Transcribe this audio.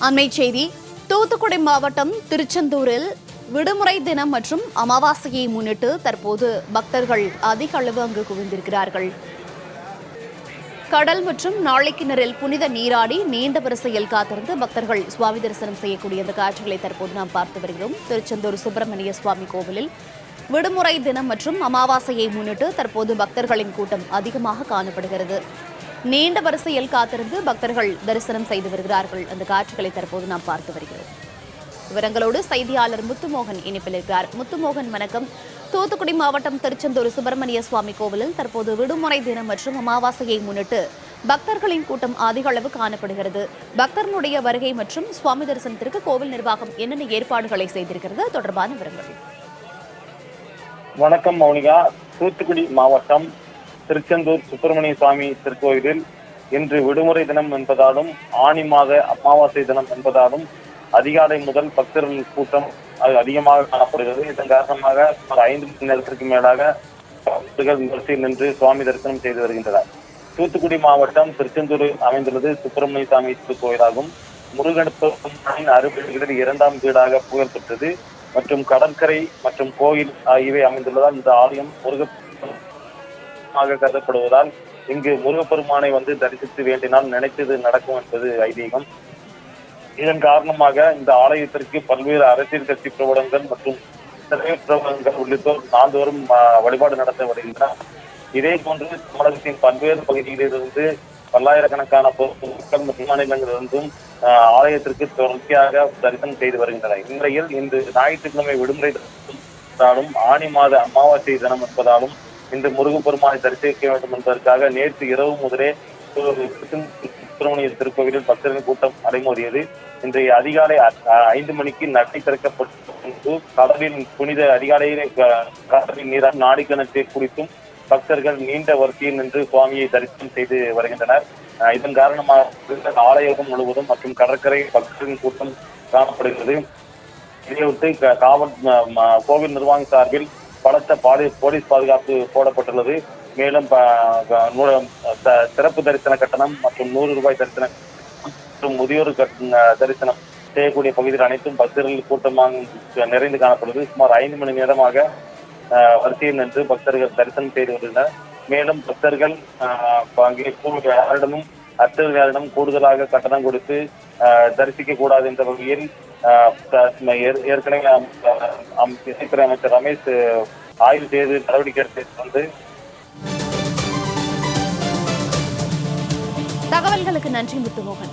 அண்மை செய்தி. தூத்துக்குடி மாவட்டம் திருச்செந்தூரில் விடுமுறை தினம் மற்றும் அமாவாசையை முன்னிட்டு தற்போது பக்தர்கள் அதிக அளவு அங்கு குவிந்திருக்கிறார்கள். கடல் மற்றும் நாளைக்கிணறில் புனித நீராடி நீண்ட வரிசையில் காத்திருந்து பக்தர்கள் சுவாமி தரிசனம் செய்யக்கூடிய இந்த காட்சிகளை தற்போது நாம் பார்த்து வருகிறோம். திருச்செந்தூர் சுப்பிரமணிய சுவாமி கோவிலில் விடுமுறை தினம் மற்றும் அமாவாசையை முன்னிட்டு தற்போது பக்தர்களின் கூட்டம் அதிகமாக காணப்படுகிறது. நீண்ட வரிசையில் காத்திருந்து பக்தர்கள் தரிசனம் செய்து வருகிறார்கள். அந்த காட்சிகளை தற்போது நாம் பார்த்து வருகிறோம். விவரங்களோடு செய்தியாளர் முத்துமோகன் இணைப்பில் இருக்கிறார். முத்துமோகன், வணக்கம். தூத்துக்குடி மாவட்டம் திருச்செந்தூர் சுப்பிரமணிய சுவாமி கோவிலில் தற்போது விடுமுறை தினம் மற்றும் அமாவாசையை முன்னிட்டு பக்தர்களின் கூட்டம் அதிக அளவு காணப்படுகிறது. பக்தர்களுடைய வருகை மற்றும் சுவாமி தரிசனத்திற்கு கோவில் நிர்வாகம் என்னென்ன ஏற்பாடுகளை செய்திருக்கிறது தொடர்பான விவரங்கள். வணக்கம் மௌனிகா. தூத்துக்குடி மாவட்டம் திருச்செந்தூர் சுப்பிரமணிய சுவாமி திருக்கோயிலில் இன்று விடுமுறை தினம் என்பதாலும் ஆனி மாத அமாவாசை தினம் என்பதாலும் அதிகாலை முதல் பக்தர்கள் கூட்டம் அதிகமாக காணப்படுகிறது. இதன் காரணமாக ஒரு 5 மணி நேரத்திற்கு மேலாக பக்தர்கள் வரிசையில் நின்று சுவாமி தரிசனம் செய்து வருகின்றனர். தூத்துக்குடி மாவட்டம் திருச்செந்தூரில் அமைந்துள்ளது சுப்பிரமணிய சுவாமி திருக்கோயிலாகும். முருகன் அறுபடைகளில் 2ஆம் வீடாக புகழ் பெற்றது மற்றும் கடற்கரை மற்றும் கோயில் ஆகியவை அமைந்துள்ளதால் இந்த ஆலயம் கருதப்படுவதால் இங்கு முருகப்பெருமானை வந்து தரிசித்து வேண்டினால் நினைத்தது நடக்கும் என்பது ஐதீகம். இதன் காரணமாக இந்த ஆலயத்திற்கு பல்வேறு அரசியல் கட்சி பிரபலங்கள் மற்றும் பிரபலங்கள் உள்ளிட்டோர் நாள்தோறும் வழிபாடு நடத்த வருகின்றனர். இதே போன்று தமிழகத்தின் பல்வேறு பகுதிகளிலிருந்து பல்லாயிரக்கணக்கான பொதுமக்கள் மற்றும் மாநிலங்களிலிருந்தும் ஆலயத்திற்கு தொடர்ச்சியாக தரிசனம் செய்து வருகின்றனர். இந்நிலையில் இன்று ஞாயிற்றுக்கிழமை விடுமுறை என்பதாலும் ஆனி மாத அமாவாசை தினம் என்பதாலும் இன்று முருகப்பெருமானை தரிசிக்க வேண்டும் என்பதற்காக நேற்று இரவு முதலே சுப்பிரமணிய திருக்கோவிலில் பக்தர்கள் கூட்டம் அலைமோதியது. இன்றைய அதிகாலை 5 மணிக்கு நடை திறக்கப்பட்டு கடலில் புனித அதிகாலையிலே கடலில் நீரால் நாடி கிணற்றை குடித்தும் பக்தர்கள் நீண்ட வரிசையில் நின்று சுவாமியை தரிசனம் செய்து வருகின்றனர். இதன் காரணமாக ஆலயம் முழுவதும் மற்றும் கடற்கரை பக்தர்களின் கூட்டம் காணப்படுகிறது. இதையொட்டி கோவில் நிர்வாகம் சார்பில் பலத்த போலீஸ் பாதுகாப்பு போடப்பட்டுள்ளது. மேலும் சிறப்பு தரிசன கட்டணம் மற்றும் 100 ரூபாய் தரிசனம் மற்றும் முதியோர் தரிசனம் செய்யக்கூடிய பகுதியில் அனைத்தும் பக்தர்கள் கூட்டமாக நிறைந்து காணப்படுகிறது. சுமார் 5 மணி நேரமாக வரிசையில் நின்று பக்தர்கள் தரிசனம் செய்து வருகின்றனர். மேலும் பக்தர்கள் அங்கே யாரிடமும் அர்ச்சகர்களிடம் கூடுதலாக கட்டணம் கொடுத்து தரிசிக்க கூடாது என்ற வகையில் ஏற்கனவே இசைத்துறை அமைச்சர் ரமேஷ் ஆய்வு செய்து நடவடிக்கை எடுத்து தகவல்களுக்கு நன்றி முத்துமோகன்.